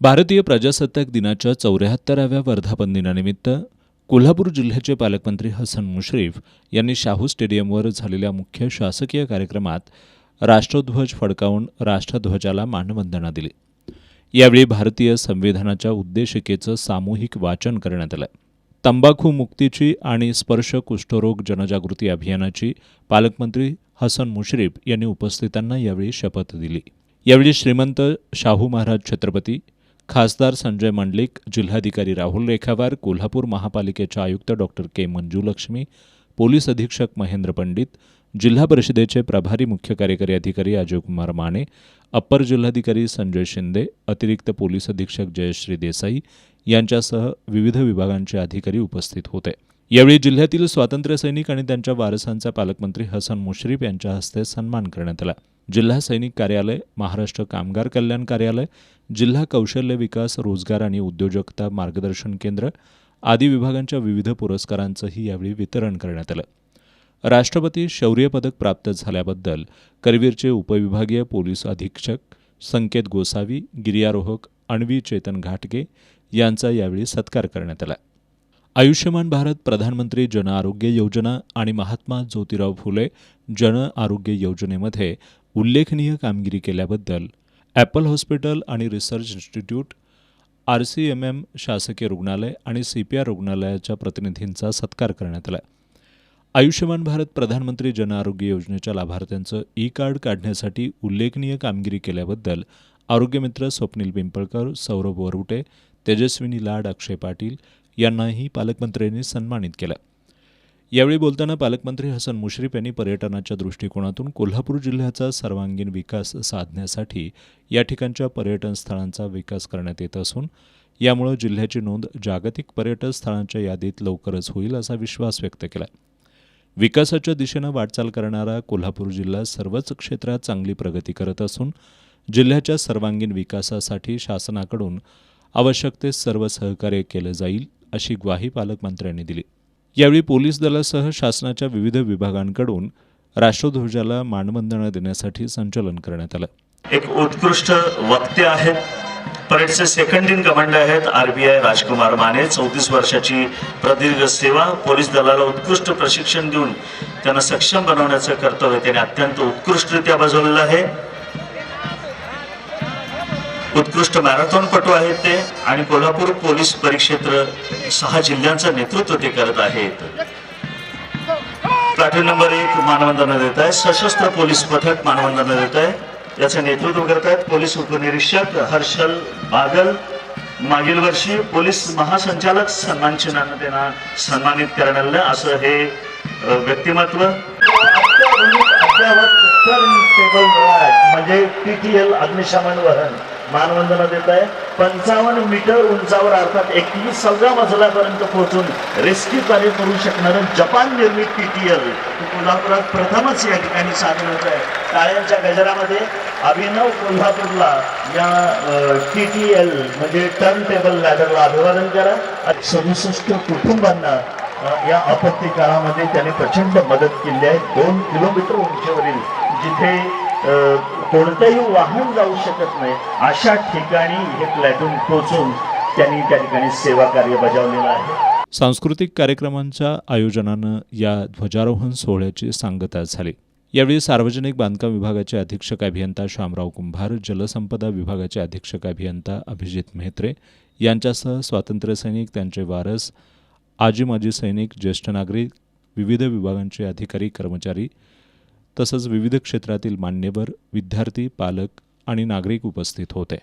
भारतीय प्रजासत्ताक दिनाच्या 74व्या वर्धापन दिनानिमित्त कोल्हापूर जिल्ह्याचे पालकमंत्री हसन मुश्रीफ यांनी शाहू स्टेडियमवर झालेल्या मुख्य शासकीय कार्यक्रमात राष्ट्रध्वज फडकावून राष्ट्रध्वजाला मानवंदना दिली। यावेळी भारतीय संविधानाच्या उद्देशिकेचं सामूहिक वाचन करण्यात आलं। तंबाखू मुक्तीची आणि स्पर्श कुष्ठरोग जनजागृती अभियानाची पालकमंत्री हसन मुश्रीफ यांनी उपस्थितांना यावेळी शपथ दिली। यावेळी श्रीमंत शाहू महाराज छत्रपती, खासदार संजय मंडलिक, जिल्हाधिकारी राहुल रेखावार, कोल्हापूर महापालिकेचे आयुक्त डॉक्टर के मंजुलक्ष्मी, पोलीस अधीक्षक महेंद्र पंडित, जिल्हा परिषदेचे प्रभारी मुख्य कार्यकारी अधिकारी अजयकुमार माने, अप्पर जिल्हाधिकारी संजय शिंदे, अतिरिक्त पोलीस अधीक्षक जयश्री देसाई यांच्यासह विविध विभागांचे अधिकारी उपस्थित होते। यावेळी जिल्ह्यातील स्वातंत्र्य सैनिक आणि त्यांच्या वारसांचा पालकमंत्री हसन मुश्रीफ यांच्या हस्ते सन्मान करण्यात आला। जिल्हा सैनिक कार्यालय, महाराष्ट्र कामगार कल्याण कार्यालय, जिल्हा कौशल्य विकास, रोजगार आणि उद्योजकता मार्गदर्शन केंद्र आदी विभागांच्या विविध पुरस्कारांचंही यावेळी वितरण करण्यात आलं। राष्ट्रपती शौर्य पदक प्राप्त झाल्याबद्दल करवीरचे उपविभागीय पोलीस अधीक्षक संकेत गोसावी, गिर्यारोहक अन्वी चेतन घाटगे यांचा यावेळी सत्कार करण्यात आला। आयुष्यमान भारत, प्रधानमंत्री जन आरोग्य योजना आणि महात्मा ज्योतिराव फुले जन आरोग्य योजनेमध्ये उल्लेखनीय कामगिरी केल्याबद्दल ॲपल हॉस्पिटल आणि रिसर्च इन्स्टिट्यूट, RCMM शासकीय रुग्णालय आणि CPR रुग्णालयाच्या प्रतिनिधींचा सत्कार करण्यात आला। आयुष्यमान भारत, प्रधानमंत्री जन आरोग्य योजनेच्या लाभार्थ्यांचं ई-कार्ड काढण्यासाठी उल्लेखनीय कामगिरी केल्याबद्दल आरोग्यमित्र स्वप्नील पिंपळकर, सौरभ वरुटे, तेजस्विनी लाड, अक्षय पाटील यांनाही पालकमंत्र्यांनी सन्मानित केलं। यावेळी बोलताना पालकमंत्री हसन मुश्रीफ यांनी पर्यटनाच्या दृष्टिकोनातून कोल्हापूर जिल्ह्याचा सर्वांगीण विकास साधण्यासाठी या ठिकाणच्या पर्यटन स्थळांचा विकास करण्यात येत असून यामुळे जिल्ह्याची नोंद जागतिक पर्यटन स्थळांच्या यादीत लवकरच होईल असा विश्वास व्यक्त केला। विकासाच्या दिशेनं वाटचाल करणारा कोल्हापूर जिल्हा सर्वच क्षेत्रात चांगली प्रगती करत असून जिल्ह्याच्या सर्वांगीण विकासासाठी शासनाकडून आवश्यक ते सर्व सहकार्य केलं जाईल अशी ग्वाही पालकमंत्र्यांनी दिली। यावेळी पोलीस दलासह शासनाच्या विविध विभागांकडून राष्ट्रध्वजाला मानवंदना देण्यासाठी संचलन करण्यात आलं। एक उत्कृष्ट वक्ते आहेत, परेडचे सेकंड इन कमांड आहेत RBI राजकुमार माने। 34 वर्षाची प्रदीर्घ सेवा, पोलीस दलाला उत्कृष्ट प्रशिक्षण देऊन त्यांना सक्षम बनवण्याचं कर्तव्य त्यांनी अत्यंत उत्कृष्टरित्या बजावलेलं आहे। उत्कृष्ट मॅरेथॉनपटू आहेत ते आणि कोल्हापूर पोलीस परिक्षेत्र 6 जिल्ह्यांचं नेतृत्व ते करत आहेत। प्लाटून नंबर 1 मानवंदना देत आहे, सशस्त्र पोलीस पथक मानवंदना देत आहे, याचं नेतृत्व करत आहेत पोलीस उपनिरीक्षक हर्षल बागल। मागील वर्षी पोलीस महासंचालक सन्मान चिन्हानं त्यांना सन्मानित करण्यात आलं असं हे व्यक्तिमत्व। अद्यावत टेबल म्हणजे PTL अग्निशमन वाहन मानवंदना देत आहे। 55 मीटर उंचावर अर्थात 21व्या मजल्यापर्यंत पोहोचून रेस्क्यू कार्य करू शकणारं जपान निर्मित PTL कोल्हापुरात प्रथमच या ठिकाणी सामील होत आहे। टाळ्यांच्या गजरामध्ये अभिनव कोल्हापूरला या TTL म्हणजे टर्न टेबल लॅडरला अभिवादन करा। 67 कुटुंबांना या आपत्ती काळामध्ये त्यांनी प्रचंड मदत केली आहे। 2 किलोमीटर उंचीवरील जिथे कोणतंही वाहन जाऊ शकत नाही अशा ठिकाणी हे प्लॅटून पोहोचून त्यांनी त्या ठिकाणी सेवा कार्य बजावलेलं आहे। सांस्कृतिक कार्यक्रमांच्या आयोजनानं या ध्वजारोहण सोहळ्याची सांगता झाली। यावेळी सार्वजनिक बांधकाम विभागाचे अधीक्षक अभियंता शामराव कुंभार, जलसंपदा विभागाचे अधीक्षक अभियंता अभिजित मेहत्रे यांच्यासह स्वातंत्र्य सैनिक, त्यांचे वारस, आजी माजी सैनिक, ज्येष्ठ नागरिक, विविध विभागांचे अधिकारी कर्मचारी तसंच विविध क्षेत्रातील मान्यवर, विद्यार्थी, पालक आणि नागरिक उपस्थित होते।